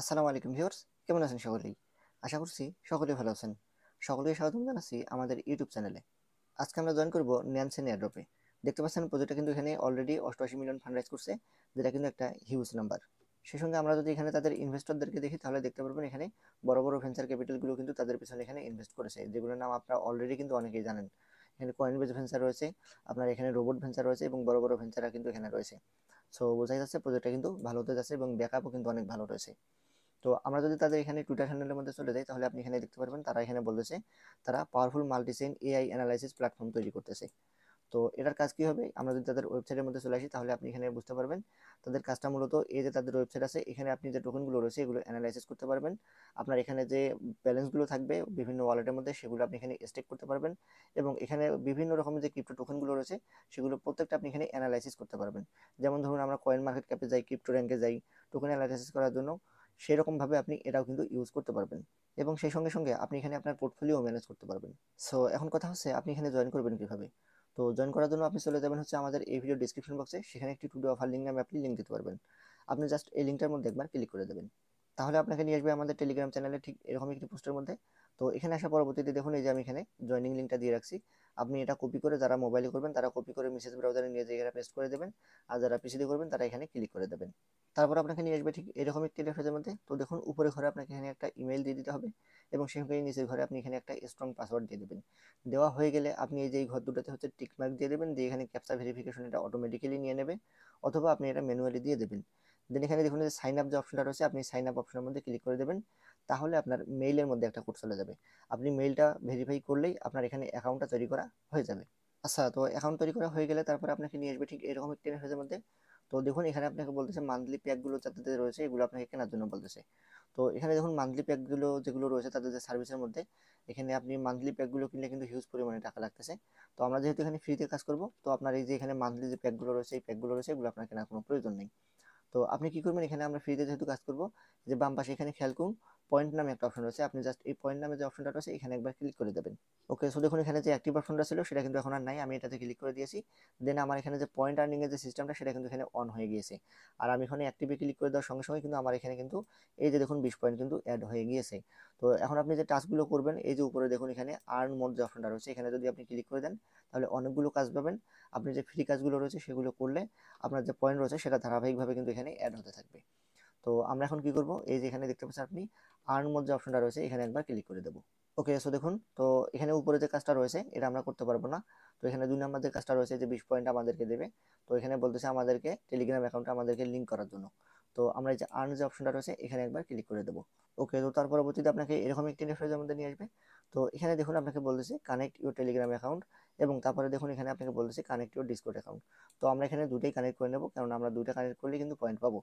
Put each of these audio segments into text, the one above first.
আসসালামু আলাইকুম ভিউয়ার্স, কেমন আছেন সকলেই? আশা করছি সকলেই ভালো আছেন। সকলকে স্বাগতম জানাচ্ছি আমাদের ইউটিউব চ্যানেলে। আজকে আমরা জয়েন করব ন্যানসেন এয়ারড্রপে। দেখতে পাচ্ছেন প্রজেক্টটা কিন্তু এখানে অলরেডি 88 মিলিয়ন ফান্ড রাইজ করছে, যেটা কিন্তু একটা হিউজ নাম্বার। সেই সঙ্গে আমরা যদি এখানে তাদের ইনভেস্টরদেরকে দেখি তাহলে দেখতে পারবেন এখানে বড় বড় ভেঞ্চার ক্যাপিটালগুলো কিন্তু তাদের পিছনে এখানে ইনভেস্ট করেছে, যেগুলোর নাম আপনারা অলরেডি কিন্তু অনেকেই জানেন। এখানে কয়েনবেজ ভেঞ্চার রয়েছে, আপনার এখানে রোবট ভেঞ্চার রয়েছে এবং বড় বড় ভেঞ্চাররা কিন্তু এখানে রয়েছে। সো বোঝাই যাচ্ছে প্রজেক্টটা কিন্তু ভালো হতে যাচ্ছে এবং ব্যাকআপও কিন্তু অনেক ভালো রয়েছে। তো আমরা যদি তাদের এখানে টুইটার হ্যান্ডেলের মধ্যে চলে যাই তাহলে আপনি এখানে দেখতে পারবেন তারা এখানে বলতেছে তারা পাওয়ারফুল মাল্টিচেইন এআই অ্যানালাইসিস প্ল্যাটফর্ম তৈরি করতেছে। তো এটার কাজ কি হবে, আমরা যদি তাদের ওয়েবসাইটের মধ্যে চলে আসি তাহলে আপনি এখানে বুঝতে পারবেন তাদের কাজটা মূলত এই যে তাদের ওয়েবসাইট আছে, এখানে আপনি যে টোকেনগুলো রয়েছে এগুলো অ্যানালাইসিস করতে পারবেন। আপনার এখানে যে ব্যালেন্সগুলো থাকবে বিভিন্ন ওয়ালেটের মধ্যে সেগুলো আপনি এখানে স্টেক করতে পারবেন এবং এখানে বিভিন্ন রকমের যে ক্রিপ্টো টোকেনগুলো রয়েছে সেগুলো প্রত্যেকটা আপনি এখানে অ্যানালাইসিস করতে পারবেন। যেমন ধরুন আমরা কয়েন মার্কেট ক্যাপে যাই, ক্রিপ্টো র্যাঙ্কে যাই টোকেন অ্যানালাইসিস করার জন্য, সেরকমভাবে আপনি এটাও কিন্তু ইউজ করতে পারবেন এবং সেই সঙ্গে সঙ্গে আপনি এখানে আপনার পোর্টফোলিও ম্যানেজ করতে পারবেন। সো এখন কথা হচ্ছে আপনি এখানে জয়েন করবেন কিভাবে। তো জয়েন করার জন্য আপনি চলে যাবেন হচ্ছে আমাদের এই ভিডিও ডিসক্রিপশন বক্সে, সেখানে একটি টুডে অফার লিঙ্ক নামে আপনি লিঙ্ক দিতে পারবেন। আপনি জাস্ট এই লিঙ্কটার মধ্যে একবার ক্লিক করে দেবেন, তাহলে আপনাকে নিয়ে আসবে আমাদের টেলিগ্রাম চ্যানেলে ঠিক এরকম একটি পোস্টের মধ্যে। তো এখানে আসা পরবর্তীতে দেখুন এই যে আমি এখানে জয়েনিং লিঙ্কটা দিয়ে রাখছি। আপনি এটা কপি করে, যারা মোবাইলে করবেন তারা কপি করে মেসেজ ব্রাউজারে নিয়ে যেয়ে এখানে পেস্ট করে দেবেন, আর যারা পিসিতে করবেন তারা এখানে ক্লিক করে দেবেন। তারপর আপনাকে নিয়ে আসবে ঠিক এরকম একটি ইন্টারফেসের মধ্যে। তো দেখুন উপরে ঘরে আপনাকে এখানে একটা ইমেল দিয়ে দিতে হবে এবং সেখানে নিচের ঘরে আপনি এখানে একটা স্ট্রং পাসওয়ার্ড দিয়ে দেবেন। দেওয়া হয়ে গেলে আপনি এই যে এই ঘর দুটাতে হচ্ছে টিক মার্ক দিয়ে দেবেন, দিয়ে এখানে ক্যাপচা ভেরিফিকেশন এটা অটোমেটিক্যালি নিয়ে নেবে, অথবা আপনি এটা ম্যানুয়ালি দিয়ে দেবেন। দেন এখানে দেখুন যে সাইন আপ যে অপশনটা রয়েছে, আপনি সাইন আপ অপশনের মধ্যে ক্লিক করে দেবেন। তাহলে আপনার মেইলের মধ্যে একটা কোড চলে যাবে। আপনি মেইলটা ভেরিফাই করলেই আপনার এখানে অ্যাকাউন্টটা তৈরি করা হয়ে যাবে। আচ্ছা, তো অ্যাকাউন্ট তৈরি করা হয়ে গেলে তারপরে আপনাকে নিয়ে আসবে ঠিক এরকম একটি ইন্টারফেসের মধ্যে। তো দেখুন এখানে আপনাকে বলতেছে মান্থলি প্যাকগুলো যাতে রয়েছে এগুলো আপনাকে কেনার জন্য বলতেছে। তো এখানে দেখুন মান্থলি প্যাকগুলো যেগুলো রয়েছে তাদের যে সার্ভিসের মধ্যে, এখানে আপনি মান্থলি প্যাকগুলো কিনলে কিন্তু হিউজ পরিমাণে টাকা লাগতেছে। তো আমরা যেহেতু এখানে ফ্রিতে কাজ করব, তো আপনার এই যে এখানে মান্থলি যে প্যাকগুলো রয়েছে এই প্যাকগুলো রয়েছে এগুলো আপনার কেনার কোনো প্রয়োজন নেই। তো আপনি কি করবেন, এখানে আমরা ফ্রিতে যেহেতু কাজ করব, যে বাম পাশে এখানে খেয়াল করুন পয়েন্ট নামে একটা অপশন রয়েছে, আপনি জাস্ট এই পয়েন্ট নামে যে অপশনটা রয়েছে এখানে একবার ক্লিক করে দেবেন। ওকে, সো দেখুন এখানে যে অ্যাক্টিভ অপশনটা ছিল সেটা কিন্তু এখন আর নাই, আমি এটাতে ক্লিক করে দিয়েছি। দেন আমার এখানে যে পয়েন্ট আর্নিং এর যে সিস্টেমটা সেটা কিন্তু এখানে অন হয়ে গিয়েছে। আর আমি এখানে অ্যাক্টিভে ক্লিক করে দেওয়ার সঙ্গে সঙ্গে কিন্তু আমার এখানে কিন্তু এই যে দেখুন 20 পয়েন্ট কিন্তু অ্যাড হয়ে গিয়েছে। তো এখন আপনি যে টাস্কগুলো করবেন, এই যে উপরে দেখুন এখানে আর্ন মোড যে অপশনটা রয়েছে এখানে যদি আপনি ক্লিক করে দেন তাহলে অনেকগুলো কাজ পাবেন। আপনি যে ফ্রি কাজগুলো রয়েছে সেগুলো করলে আপনার যে পয়েন্ট রয়েছে সেটা ধারাবাহিকভাবে কিন্তু এখানে অ্যাড হতে থাকবে। তো আমরা এখন কি করব, এই যে এখানে দেখতে পাচ্ছেন আপনি আর্ন মোড যে অপশনটা রয়েছে এখানে একবার ক্লিক করে দেবো। ওকে, সো দেখুন তো এখানে উপরে যে কাজটা রয়েছে এটা আমরা করতে পারবো না। তো এখানে 2 নম্বর যে কাজটা রয়েছে যে 20 পয়েন্ট আমাদেরকে দেবে, তো এখানে বলতেছে আমাদেরকে টেলিগ্রাম অ্যাকাউন্টে আমাদেরকে লিঙ্ক করার জন্য। তো আমরা এই যে আর্ন যে অপশনটা রয়েছে এখানে একবার ক্লিক করে দেবো। ওকে, তো তার পরবর্তীতে আপনাকে এরকম একটি ইন্টারফেসের মধ্যে নিয়ে আসবে। তো এখানে দেখুন আপনাকে বলতেছে কানেক্ট ইউর টেলিগ্রাম অ্যাকাউন্ট, এবং তারপরে দেখুন এখানে আপনাকে বলতেছে কানেক্ট ইউর ডিসকর্ড অ্যাকাউন্ট। তো আমরা এখানে দুটোই কানেক্ট করে নেবো, কারণ আমরা দুইটা কানেক্ট করলে কিন্তু পয়েন্ট পাবো।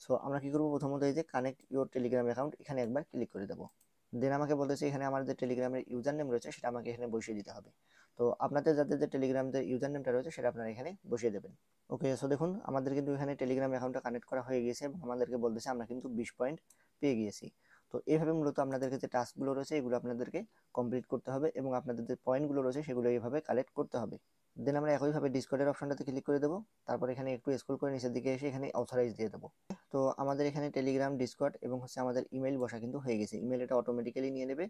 সো আমরা কি করবো, প্রথমত এই যে কানেক্ট ইউর টেলিগ্রাম অ্যাকাউন্ট এখানে একবার ক্লিক করে দেবো। দেন আমাকে বলতেছে এখানে আমার যে টেলিগ্রামের ইউজার নেম রয়েছে সেটা আমাকে এখানে বসিয়ে দিতে হবে। তো আপনাদের যাদের যে টেলিগ্রাম যে ইউজার নেমটা রয়েছে সেটা আপনারা এখানে বসিয়ে দেবেন। ওকে, সো দেখুন আমাদের কিন্তু এখানে টেলিগ্রাম অ্যাকাউন্টটা কানেক্ট করা হয়ে গিয়েছে এবং আমাদেরকে বলতেছে আমরা কিন্তু 20 পয়েন্ট পেয়ে গিয়েছি। তো এইভাবে মূলত আপনাদেরকে যে টাস্কগুলো রয়েছে এগুলো আপনাদেরকে কমপ্লিট করতে হবে এবং আপনাদের যে পয়েন্টগুলো রয়েছে সেগুলো এইভাবে কালেক্ট করতে হবে। দেন আমরা একইভাবে ডিসকর্ডের অপশনটাতে ক্লিক করে দেবো, তারপর এখানে একটু স্ক্রল করে নিচের দিকে এসে এখানে অথরাইজ দিয়ে দেবো। তো আমাদের এখানে টেলিগ্রাম, ডিসকর্ড এবং হচ্ছে আমাদের ইমেল বসা কিন্তু হয়ে গেছে, ইমেল এটা অটোমেটিক্যালি নিয়ে নেবে।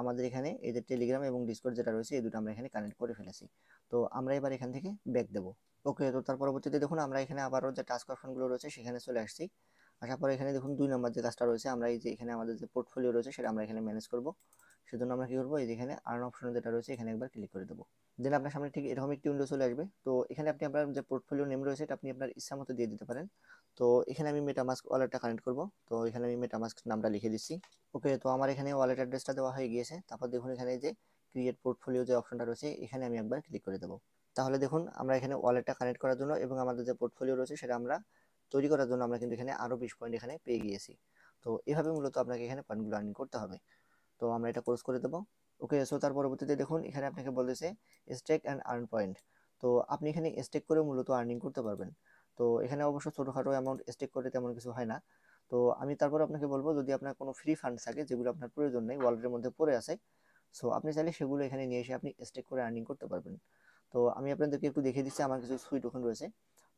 আমাদের এখানে এই যে টেলিগ্রাম এবং ডিসকর্ড যেটা রয়েছে এই দুটো আমরা এখানে কানেক্ট করে ফেলেছি। তো আমরা এবার এখান থেকে ব্যাক দেবো। ওকে, তো তার পরবর্তীতে দেখুন আমরা এখানে আবারও যে টাস্ক অপশনগুলো রয়েছে সেখানে চলে আসছি। আসার পরে এখানে দেখুন 2 নম্বর যে কাজটা রয়েছে, আমরা এই যে এখানে আমাদের যে পোর্টফোলিও রয়েছে সেটা আমরা এখানে ম্যানেজ করব। সেজন্য আমরা কি করবো, এই যে এখানে আর্ন অপশন যেটা রয়েছে এখানে একবার ক্লিক করে দেবো। দেন আপনার সামনে ঠিক এরকম একটি উইন্ডো চলে আসবে। তো এখানে আপনি আপনার যে পোর্টফোলিও নেম রয়েছে এটা আপনি আপনার ইচ্ছা মতো দিয়ে দিতে পারেন। তো এখানে আমি মেটামাস্ক ওয়ালেটটা কানেক্ট করব, তো এখানে আমি মেটামাস্ক নামটা লিখে দিচ্ছি। ওকে, তো আমার এখানে ওয়ালেট অ্যাড্রেসটা দেওয়া হয়ে গিয়েছে। তারপর দেখুন এখানে যে ক্রিয়েট পোর্টফোলিও যে অপশনটা রয়েছে এখানে আমি একবার ক্লিক করে দেবো। তাহলে দেখুন আমরা এখানে ওয়ালেটটা কানেক্ট করার জন্য এবং আমাদের যে পোর্টফোলিও রয়েছে সেটা আমরা তৈরি করার জন্য আমরা কিন্তু এখানে আরো 20 পয়েন্ট এখানে পেয়ে গিয়েছি। তো এভাবে মূলত আপনাকে এখানে পয়েন্টগুলো আর্নিং করতে হবে। তো আমরা এটা ক্লোজ করে দেবো। ওকে, সো তার পরবর্তীতে দেখুন এখানে আপনাকে বলতেছে স্টেক অ্যান্ড আর্ন পয়েন্ট। তো আপনি এখানে স্টেক করে মূলত আর্নিং করতে পারবেন। তো এখানে অবশ্য ছোটখাটো অ্যামাউন্ট স্টেক করে তেমন কিছু হয় না। তো আমি তারপর আপনাকে বলবো যদি আপনার কোনো ফ্রি ফান্ড থাকে যেগুলো আপনার প্রয়োজন নেই, ওয়ালেটের মধ্যে পড়ে আছে, সো আপনি চাইলে সেগুলো এখানে নিয়ে এসে আপনি স্টেক করে আর্নিং করতে পারবেন। তো আমি আপনাদেরকে একটু দেখিয়ে দিচ্ছি আমার কিছু সুই টোকেন রয়েছে।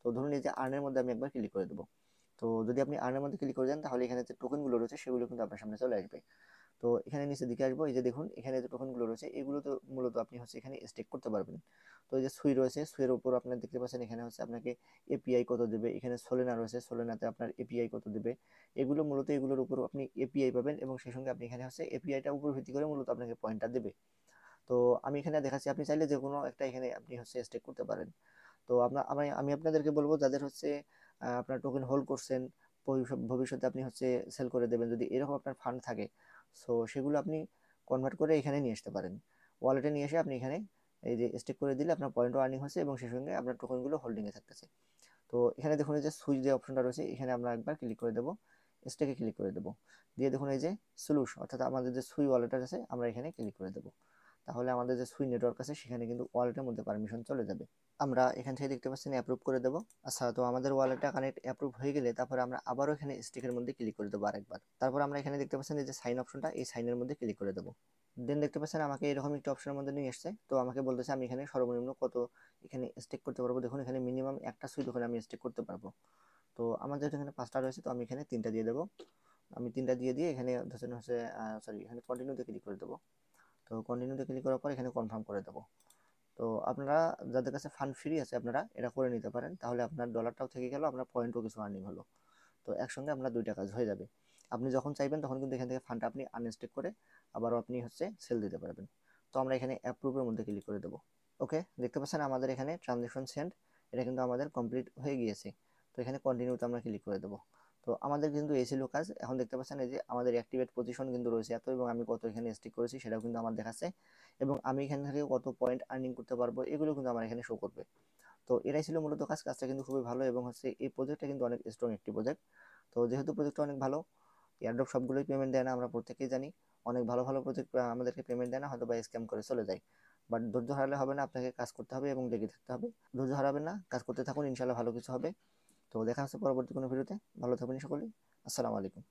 তো ধরুন এই যে আর্নের মধ্যে আমি একবার ক্লিক করে দেবো। তো যদি আপনি আর্নের মধ্যে ক্লিক করে দেন তাহলে এখানে যে টোকেনগুলো রয়েছে সেগুলো কিন্তু আপনার সামনে চলে আসবে। তো এখানে নিচের দিকে আসবো, এই যে দেখুন এখানে যে টোকেনগুলো রয়েছে এগুলো তো মূলত আপনি হচ্ছে এখানে স্টেক করতে পারবেন। তো এই যে সুই রয়েছে, সুইয়ের উপর আপনার দেখতে পাচ্ছেন এখানে হচ্ছে আপনাকে এপিআই কত দেবে, এখানে সোলেনা রয়েছে, সোলেনাতে আপনার এপিআই কত দেবে, এগুলো মূলত এগুলোর উপর আপনি এপিআই পাবেন এবং সেই সঙ্গে আপনি এখানে হচ্ছে এপিআইটা উপর ভিত্তি করে মূলত আপনাকে পয়েন্টটা দেবে। তো আমি এখানে দেখাচ্ছি, আপনি চাইলে যে কোনো একটা এখানে আপনি হচ্ছে স্টেক করতে পারেন। তো আপনার আমি আপনাদেরকে বলবো যাদের হচ্ছে আপনার টোকেন হোল্ড করছেন, ভবিষ্যতে আপনি হচ্ছে সেল করে দেবেন, যদি এরকম আপনার ফান্ড থাকে, সো সেগুলো আপনি কনভার্ট করে এখানে নিয়ে আসতে পারেন। ওয়ালেটে নিয়ে এসে আপনি এখানে এই যে স্টেক করে দিলে আপনার পয়েন্টও আর্নিং হচ্ছে এবং সেই সঙ্গে আপনার টোকেনগুলো হোল্ডিংয়ে থাকতেছে। তো এখানে দেখুন এই যে সুইচ যে অপশনটা রয়েছে এখানে আমরা একবার ক্লিক করে দেবো, স্টেকে ক্লিক করে দেবো, দিয়ে দেখুন এই যে সলিউশন অর্থাৎ আমাদের যে সুই ওয়ালেট আছে আমরা এখানে ক্লিক করে দেবো। তাহলে আমাদের যে সুই নেটওয়ার্ক আছে সেখানে কিন্তু ওয়ালেটের মধ্যে পারমিশন চলে যাবে। আমরা এখান থেকে দেখতে পাচ্ছেন অ্যাপ্রুভ করে দেবো। আচ্ছা, তো আমাদের ওয়ালেটটা কানেক্ট অ্যাপ্রুভ হয়ে গেলে তারপরে আমরা আবারও এখানে স্টিকের মধ্যে ক্লিক করে দেবো আরেকবার। তারপর আমরা এখানে দেখতে পাচ্ছেন এই যে সাইন অপশনটা, এই সাইনের মধ্যে ক্লিক করে দেবো। দেন দেখতে পাচ্ছেন আমাকে এরকম একটা অপশনের মধ্যে নিয়ে এসছে। তো আমাকে বলতেছে আমি এখানে সর্বনিম্ন কত এখানে স্টেক করতে পারবো। দেখুন এখানে মিনিমাম একটা সুইট ওখানে আমি স্টেক করতে পারবো। তো আমার যেহেতু এখানে 5টা রয়েছে তো আমি এখানে 3টা দিয়ে দেবো। আমি 3টা দিয়ে এখানে ধরুন হচ্ছে সরি এখানে কন্টিনিউতে ক্লিক করে দেবো। তো কন্টিনিউতে ক্লিক করার পর এখানে কনফার্ম করে দেবো। তো আপনারা যাদের কাছে ফান্ড ফ্রি আছে আপনারা এটা করে নিতে পারেন, তাহলে আপনার ডলারটাও থেকে গেল, আপনার পয়েন্টও কিছু আর্নিং হলো। তো একসঙ্গে আপনার দুইটা কাজ হয়ে যাবে। আপনি যখন চাইবেন তখন কিন্তু এখান থেকে ফান্ডটা আপনি আনস্টেক করে আবারও আপনি হচ্ছে সেল দিতে পারবেন। তো আমরা এখানে অ্যাপ্রুভের মধ্যে ক্লিক করে দেবো। ওকে, দেখতে পাচ্ছেন আমাদের এখানে ট্রানজেকশন সেন্ড এটা কিন্তু আমাদের কমপ্লিট হয়ে গিয়েছে। তো এখানে কন্টিনিউতে আমরা ক্লিক করে দেবো। তো আমাদের কিন্তু এই ছিল কাজ। এখন দেখতে পাচ্ছেন এই যে আমাদের অ্যাক্টিভেট পজিশন কিন্তু রয়েছে এত, এবং আমি কত এখানে স্টিক করেছি সেটাও কিন্তু আমার দেখাচ্ছে, এবং আমি এখান থেকে কত পয়েন্ট আর্নিং করতে পারবো এগুলো কিন্তু আমার এখানে শো করবে। তো এটাই ছিল মূলত কাজ। কাজটা কিন্তু খুবই ভালো এবং হচ্ছে এই প্রজেক্টটা কিন্তু অনেক স্ট্রং একটি প্রজেক্ট। তো যেহেতু প্রজেক্টটা অনেক ভালো, এয়ারড্রপ সবগুলোই পেমেন্ট দেয় না, আমরা প্রত্যেকেই জানি। অনেক ভালো ভালো প্রজেক্ট আমাদেরকে পেমেন্ট দেয় না, হয়তো বা স্ক্যাম করে চলে যায়। বাট ধৈর্য হারালে হবে না, আপনাকে কাজ করতে হবে এবং লেগে থাকতে হবে। ধৈর্য হারাবেন না, কাজ করতে থাকুন, ইনশাল্লাহ ভালো কিছু হবে। তো দেখা হচ্ছে পরবর্তী কোনো ভিডিওতে। ভালো থাকবেন সকলেই। আসসালামু আলাইকুম।